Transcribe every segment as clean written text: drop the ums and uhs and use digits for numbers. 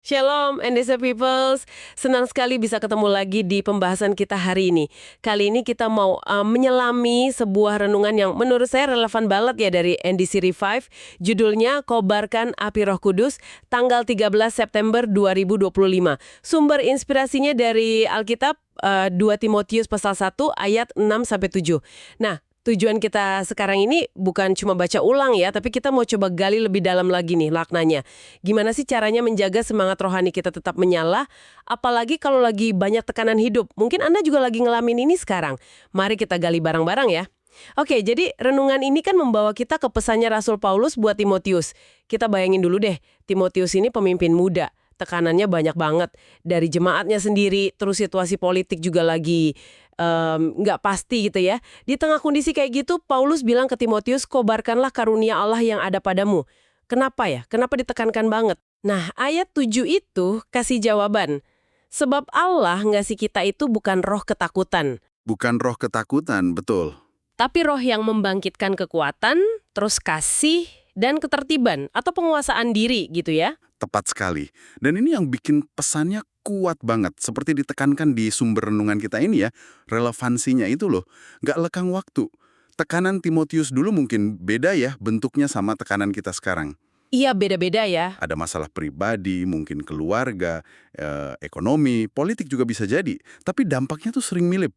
Shalom, Endesa Peoples. Senang sekali bisa ketemu lagi di pembahasan kita hari ini. Kali ini kita mau menyelami sebuah renungan yang menurut saya relevan banget ya dari NDC Revive. Judulnya Kobarkan Api Roh Kudus, tanggal 13 September 2025. Sumber inspirasinya dari Alkitab 2 Timotius pasal 1 ayat 6-7. Nah, tujuan kita sekarang ini bukan cuma baca ulang ya, tapi kita mau coba gali lebih dalam lagi nih maknanya. Gimana sih caranya menjaga semangat rohani kita tetap menyala, apalagi kalau lagi banyak tekanan hidup. Mungkin Anda juga lagi ngalamin ini sekarang. Mari kita gali bareng-bareng ya. Oke, jadi renungan ini kan membawa kita ke pesannya Rasul Paulus buat Timotius. Kita bayangin dulu deh, Timotius ini pemimpin muda. Tekanannya banyak banget. Dari jemaatnya sendiri, terus situasi politik juga lagi nggak pasti gitu ya. Di tengah kondisi kayak gitu, Paulus bilang ke Timotius, kobarkanlah karunia Allah yang ada padamu. Kenapa ya? Kenapa ditekankan banget? Nah, ayat 7 itu kasih jawaban. Sebab Allah ngasih kita itu bukan roh ketakutan, Bukan roh ketakutan, betul. tapi roh yang membangkitkan kekuatan, terus kasih, dan ketertiban atau penguasaan diri gitu ya. Tepat sekali. Dan ini yang bikin pesannya kuat banget. Seperti ditekankan di sumber renungan kita ini ya, relevansinya itu loh. Nggak lekang waktu. Tekanan Timotius dulu mungkin beda ya bentuknya sama tekanan kita sekarang. Iya, beda-beda ya. Ada masalah pribadi, mungkin keluarga, ekonomi, politik juga bisa jadi. Tapi dampaknya tuh sering mirip.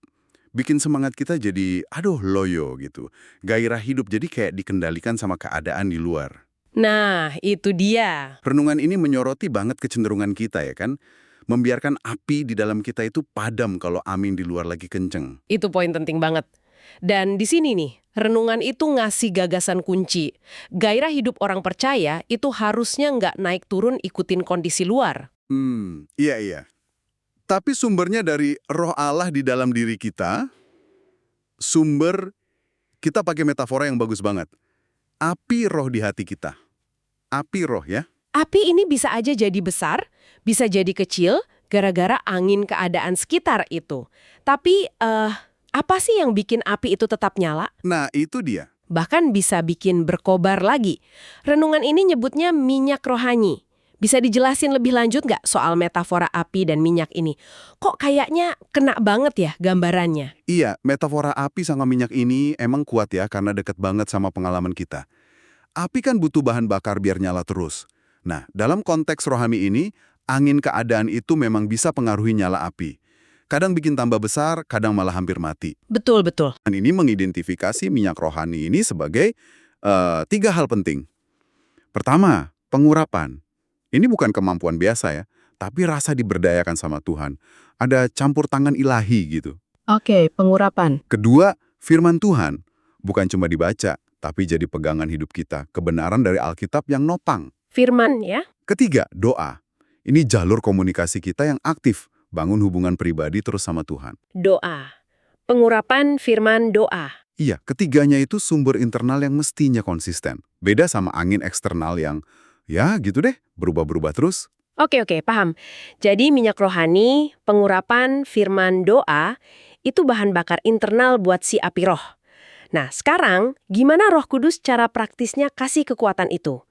Bikin semangat kita jadi, aduh loyo gitu. Gairah hidup jadi kayak dikendalikan sama keadaan di luar. Nah, itu dia. Renungan ini menyoroti banget kecenderungan kita ya kan? Membiarkan api di dalam kita itu padam kalau angin di luar lagi kenceng. Itu poin penting banget. Dan di sini nih, renungan itu ngasih gagasan kunci. Gairah hidup orang percaya itu harusnya nggak naik turun ikutin kondisi luar. Iya. Tapi sumbernya dari roh Allah di dalam diri kita, kita pakai metafora yang bagus banget. Api roh di hati kita. Api roh ya. Api ini bisa aja jadi besar, bisa jadi kecil, gara-gara angin keadaan sekitar itu. Tapi, apa sih yang bikin api itu tetap nyala? Nah itu dia. Bahkan bisa bikin berkobar lagi. Renungan ini nyebutnya minyak rohani. Bisa dijelasin lebih lanjut nggak soal metafora api dan minyak ini? Kok kayaknya kena banget ya gambarannya? Iya, metafora api sama minyak ini emang kuat ya karena deket banget sama pengalaman kita. Api kan butuh bahan bakar biar nyala terus. Nah, dalam konteks rohani ini, angin keadaan itu memang bisa pengaruhi nyala api. Kadang bikin tambah besar, kadang malah hampir mati. Betul-betul. Dan ini mengidentifikasi minyak rohani ini sebagai 3 hal penting. Pertama, pengurapan. Ini bukan kemampuan biasa ya, tapi rasa diberdayakan sama Tuhan. Ada campur tangan ilahi gitu. Oke, pengurapan. Kedua, firman Tuhan. Bukan cuma dibaca, tapi jadi pegangan hidup kita. Kebenaran dari Alkitab yang nopang. Firman ya. Ketiga, doa. Ini jalur komunikasi kita yang aktif. Bangun hubungan pribadi terus sama Tuhan. Doa. Pengurapan, firman, doa. Iya, ketiganya itu sumber internal yang mestinya konsisten. Beda sama angin eksternal yang, ya gitu deh, berubah-berubah terus. Oke, paham. Jadi minyak rohani, pengurapan, firman, doa, itu bahan bakar internal buat si api roh. Nah, sekarang gimana Roh Kudus cara praktisnya kasih kekuatan itu?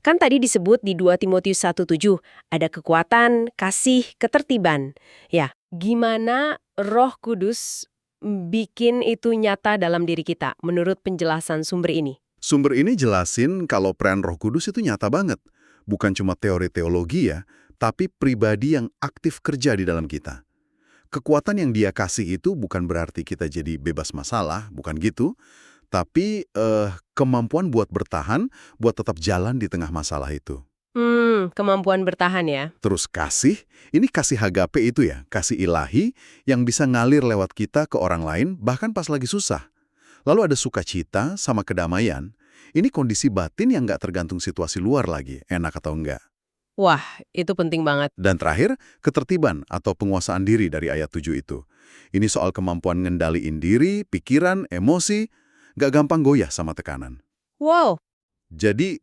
Kan tadi disebut di 2 Timotius 1:7, ada kekuatan, kasih, ketertiban. Ya, gimana Roh Kudus bikin itu nyata dalam diri kita menurut penjelasan sumber ini? Sumber ini jelasin kalau peran Roh Kudus itu nyata banget. Bukan cuma teori teologi ya, tapi pribadi yang aktif kerja di dalam kita. Kekuatan yang dia kasih itu bukan berarti kita jadi bebas masalah, bukan gitu. Tapi kemampuan buat bertahan, buat tetap jalan di tengah masalah itu. Kemampuan bertahan ya. Terus kasih, ini kasih agape itu ya, kasih ilahi yang bisa ngalir lewat kita ke orang lain, bahkan pas lagi susah. Lalu ada sukacita sama kedamaian. Ini kondisi batin yang nggak tergantung situasi luar lagi, enak atau enggak. Wah, itu penting banget. Dan terakhir, ketertiban atau penguasaan diri dari ayat 7 itu. Ini soal kemampuan ngendaliin diri, pikiran, emosi, nggak gampang goyah sama tekanan. Wow, Jadi,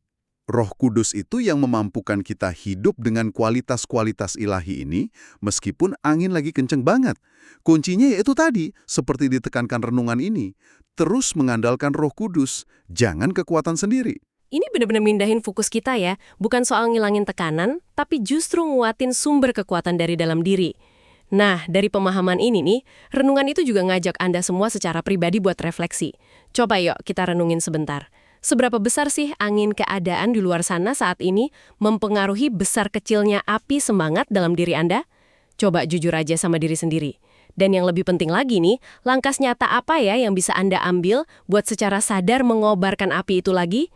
Roh Kudus itu yang memampukan kita hidup dengan kualitas-kualitas ilahi ini, meskipun angin lagi kenceng banget. Kuncinya yaitu tadi, seperti ditekankan renungan ini, terus mengandalkan Roh Kudus, jangan kekuatan sendiri. Ini benar-benar mindahin fokus kita ya, bukan soal ngilangin tekanan, tapi justru nguatin sumber kekuatan dari dalam diri. Nah, dari pemahaman ini nih, renungan itu juga ngajak Anda semua secara pribadi buat refleksi. Coba yuk kita renungin sebentar. Seberapa besar sih angin keadaan di luar sana saat ini mempengaruhi besar kecilnya api semangat dalam diri Anda? Coba jujur aja sama diri sendiri. Dan yang lebih penting lagi nih, langkah nyata apa ya yang bisa Anda ambil buat secara sadar mengobarkan api itu lagi?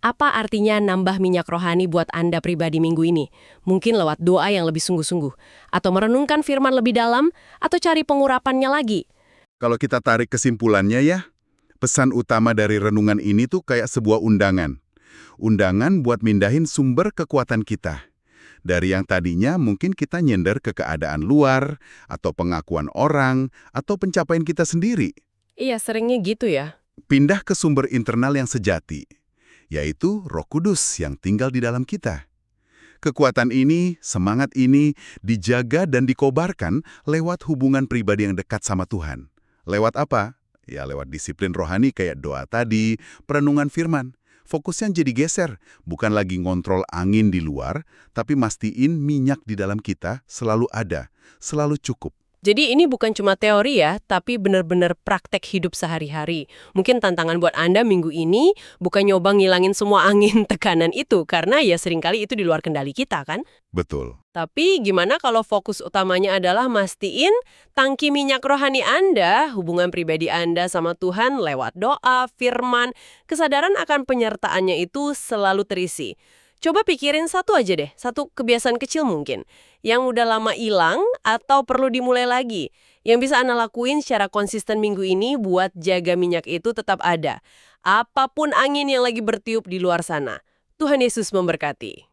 Apa artinya nambah minyak rohani buat Anda pribadi minggu ini? Mungkin lewat doa yang lebih sungguh-sungguh, atau merenungkan firman lebih dalam, atau cari pengurapannya lagi. Kalau kita tarik kesimpulannya ya, pesan utama dari renungan ini tuh kayak sebuah undangan. Undangan buat mindahin sumber kekuatan kita. Dari yang tadinya mungkin kita nyender ke keadaan luar, atau pengakuan orang, atau pencapaian kita sendiri. Iya, seringnya gitu ya. Pindah ke sumber internal yang sejati, yaitu Roh Kudus yang tinggal di dalam kita. Kekuatan ini, semangat ini, dijaga dan dikobarkan lewat hubungan pribadi yang dekat sama Tuhan. Lewat apa? Ya lewat disiplin rohani kayak doa tadi, perenungan firman. Fokusnya jadi geser, bukan lagi ngontrol angin di luar, tapi mastiin minyak di dalam kita selalu ada, selalu cukup. Jadi ini bukan cuma teori ya, tapi benar-benar praktek hidup sehari-hari. Mungkin tantangan buat Anda minggu ini bukan nyoba ngilangin semua angin tekanan itu, karena ya seringkali itu di luar kendali kita kan? Betul. Tapi gimana kalau fokus utamanya adalah mastiin tangki minyak rohani Anda, hubungan pribadi Anda sama Tuhan lewat doa, firman, kesadaran akan penyertaannya itu selalu terisi. Coba pikirin satu aja deh, satu kebiasaan kecil mungkin, yang udah lama hilang atau perlu dimulai lagi, yang bisa Anda lakuin secara konsisten minggu ini buat jaga minyak itu tetap ada. Apapun angin yang lagi bertiup di luar sana. Tuhan Yesus memberkati.